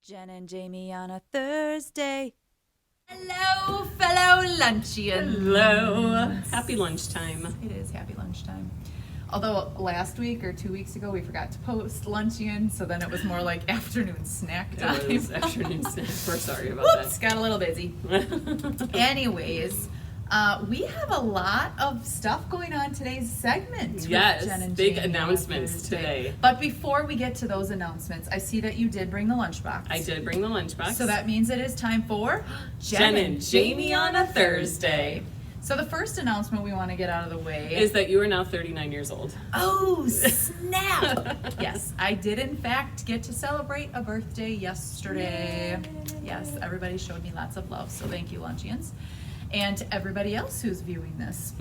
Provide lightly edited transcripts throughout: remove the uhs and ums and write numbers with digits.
Jen and Jamie on a Thursday. Hello, fellow luncheons. Hello. Happy lunchtime. It is happy lunchtime. Although last week or 2 weeks ago we forgot to post luncheon, so then it was more like afternoon snack time. It was afternoon snack. We're sorry about Whoops, got a little busy. Anyways, we have a lot of stuff going on today's segment. with Yes, Jen and big Jamie on announcements Thursday. today. But before we get to those announcements, I see that you did bring the lunchbox. I did bring the lunchbox. So that means it is time for Jen and Jamie on a Thursday. So the first announcement we want to get out of the way Is that you are now 39 years old. Oh, snap! Yes, I did in fact get to celebrate a birthday yesterday. Yes, everybody showed me lots of love, so thank you, Luncheons. And to everybody else who's viewing this.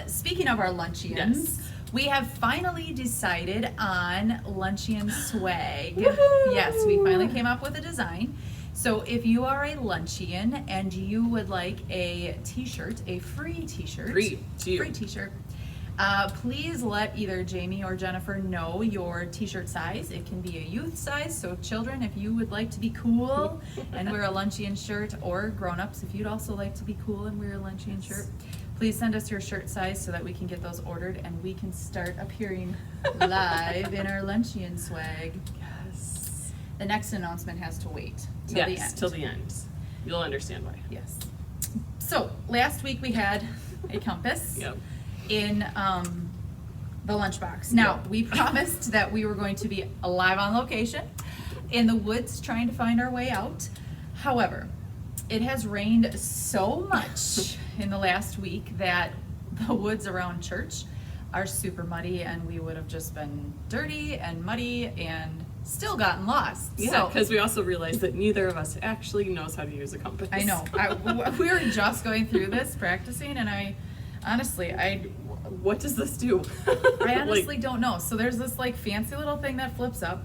Speaking of our Luncheons, Yes. we have finally decided on Luncheon swag. Woohoo! Yes, we finally came up with a design. So if you are a Luncheon and you would like a t-shirt, a free t-shirt. Free to you. Free t-shirt. Please let either Jamie or Jennifer know your t-shirt size. It can be a youth size, so children, if you would like to be cool and wear a Luncheon shirt, or grown-ups, if you'd also like to be cool and wear a Luncheon shirt, please send us your shirt size so that we can get those ordered and we can start appearing live in our Luncheon swag. Yes. The next announcement has to wait till the Yes, end. till the end. You'll understand why. Yes. So last week we had a compass Yep. in the lunchbox. Now, Yep. we promised that we were going to be live on location in the woods trying to find our way out. However, it has rained so much in the last week that the woods around church are super muddy, and we would have just been dirty and muddy and still gotten lost. Yeah, So- because we also realized that neither of us actually knows how to use a compass. I know. We were just going through this, practicing, and I What does this do? honestly don't know. So there's this like fancy little thing that flips up.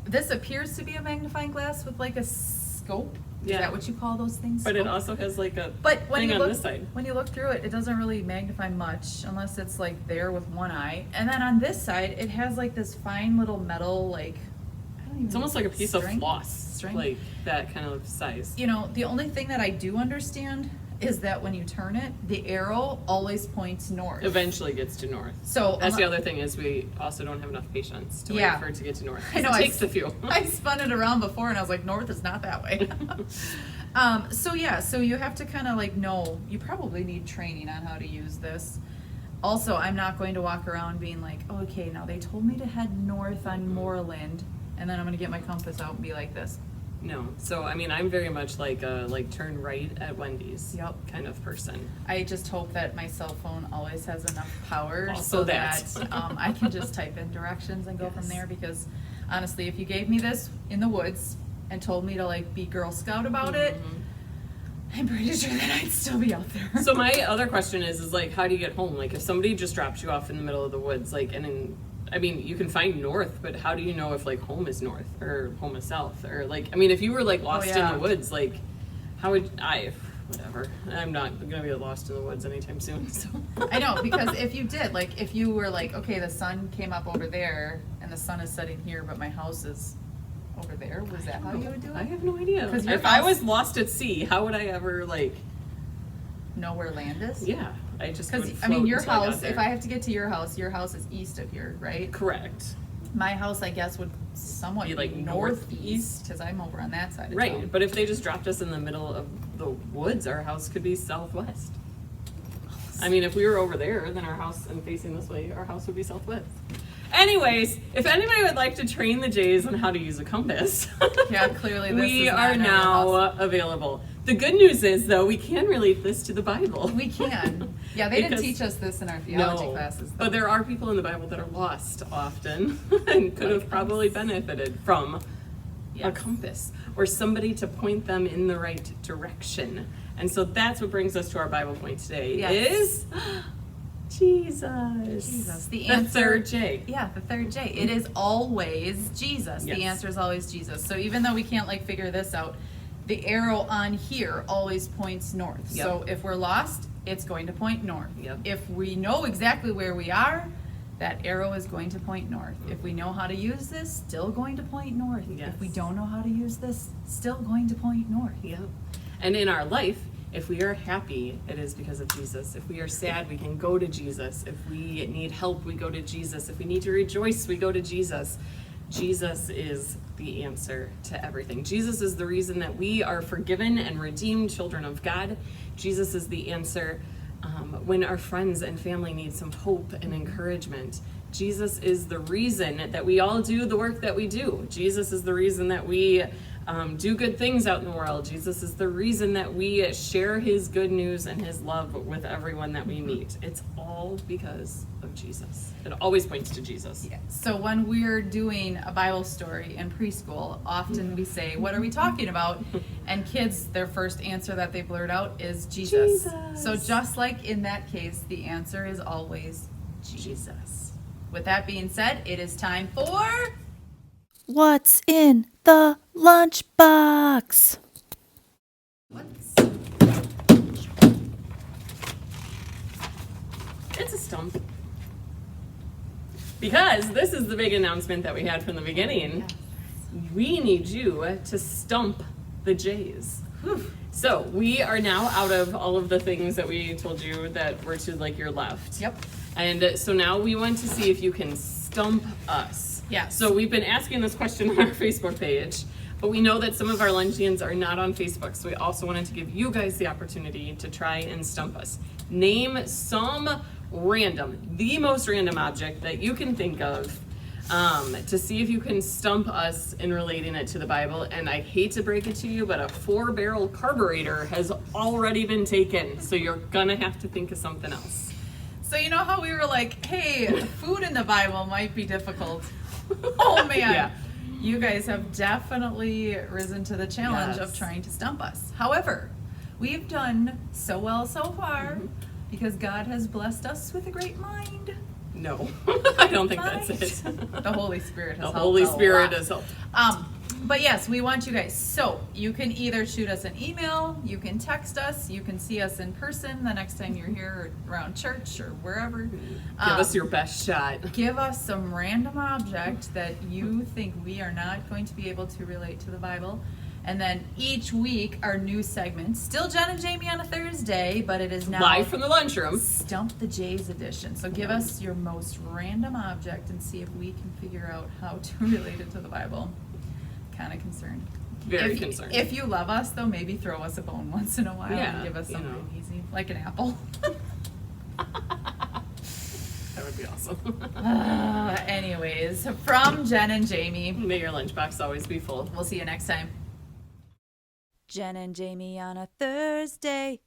This appears to be a magnifying glass with like a scope. Is Yeah. that what you call those things? But it Scopes? also has like a But when thing you on look this side. when you look through it, it doesn't really magnify much unless it's like there with one eye. And then on this side, it has like this fine little metal like I don't even It's almost like a piece string? of floss. String? Like that kind of size. You know, the only thing that I do understand is that when you turn it, the arrow always points north. Eventually gets to north. So That's the other thing, is we also don't have enough patience to Yeah. wait for it to get to north. I know, It I takes a few. I spun it around before and I was like, north is not that way. So you have to kind of like know, you probably need training on how to use this. Also, I'm not going to walk around being like, okay, now they told me to head north on Moreland, and then I'm going to get my compass out and be like this. No. So, I mean, I'm very much like a turn right at Wendy's Yep. kind of person. I just hope that my cell phone always has enough power Also so that. that I can just type in directions and go from Yes. there, because honestly, if you gave me this in the woods and told me to like be Girl Scout about it, I'm pretty sure that I'd still be out there. So my other question is like, how do you get home? Like, if somebody just drops you off in the middle of the woods, like, I mean, you can find north, but how do you know if like home is north or home is south? Or like, I mean, if you were like lost yeah. in the woods, like, how would whatever. I'm not gonna be lost in the woods anytime soon, so. I know, because if you did, like, if you were like, okay, the sun came up over there and the sun is setting here, but my house is over there, was that how you would do I it? have no idea. 'Cause your If I house- was lost at sea, how would I ever like? Know where land is? Yeah, I just would Because, I mean, float your until I got house, there. if I have to get to your house is east of here, right? Correct. My house, I guess, would somewhat Be, be like, northeast, because I'm over on that side of Right, town. but if they just dropped us in the middle of the woods, our house could be southwest. I mean, if we were over there, then our house, and facing this way, our house would be southwest. Anyways, if anybody would like to train the Jays on how to use a compass, Yeah, clearly this we is not are in our now house. available. The good news is, though, we can relate this to the Bible. We can. Yeah, they didn't Because- teach us this in our theology No, classes. though. but there are people in the Bible that are lost often and could have probably benefited from a Yes. compass or somebody to point them in the right direction. And so that's what brings us to our Bible point today Yes. is Jesus. Jesus, the The answer- third J. Yeah, the third J. It is always Jesus. Yes. The answer is always Jesus. So even though we can't like figure this out, the arrow on here always points north. Yep. So if we're lost, it's going to point north. Yep. If we know exactly where we are, that arrow is going to point north. If we know how to use this, still going to point north. Yes. If we don't know how to use this, still going to point north. Yeah. And in our life, if we are happy, it is because of Jesus. If we are sad, we can go to Jesus. If we need help, we go to Jesus. If we need to rejoice, we go to Jesus. Jesus is the answer to everything. Jesus is the reason that we are forgiven and redeemed children of God. Jesus is the answer when our friends and family need some hope and encouragement. Jesus is the reason that we all do the work that we do. Jesus is the reason that we do good things out in the world. Jesus is the reason that we share his good news and his love with everyone that we meet. It's all because of Jesus. It always points to Jesus. Yeah. So when we're doing a Bible story in preschool, often we say, what are we talking about? And kids, their first answer that they blurt out is Jesus. Jesus. So just like in that case, the answer is always Jesus. With that being said, it is time for... What's in the lunchbox? It's a stump. Because this is the big announcement that we had from the beginning. We need you to stump the J's. Whew. So we are now out of all of the things that we told you that were to like your left. Yep. And so now we want to see if you can stump us. Yes. So we've been asking this question on our Facebook page, but we know that some of our Lunchians are not on Facebook. So we also wanted to give you guys the opportunity to try and stump us. Name some the most random object that you can think of to see if you can stump us in relating it to the Bible. And I hate to break it to you, but a 4-barrel carburetor has already been taken. So you're gonna have to think of something else. So you know how we were like, hey, food in the Bible might be difficult. Oh man. Yeah. You guys have definitely risen to the challenge Yes. of trying to stump us. However, we've done so well so far because God has blessed us with a great mind. No, I don't think that's it. The Holy Spirit has The helped Holy a Spirit lot. has helped. But yes, we want you guys. So you can either shoot us an email, you can text us, you can see us in person the next time you're here or around church or wherever. Give us your best shot. Give us some random object that you think we are not going to be able to relate to the Bible. And then each week, our new segment, still Jen and Jamie on a Thursday, but it is now Live from the lunchroom. Stump the Jays edition. So give us your most random object and see if we can figure out how to relate it to the Bible. Kind of concerned. Very concerned. If you love us, though, maybe throw us a bone once in a while Yeah, and give us you something know. easy, like an apple. That would be awesome. Anyways, from Jen and Jamie, May your lunchbox always be full. we'll see you next time. Jen and Jamie on a Thursday.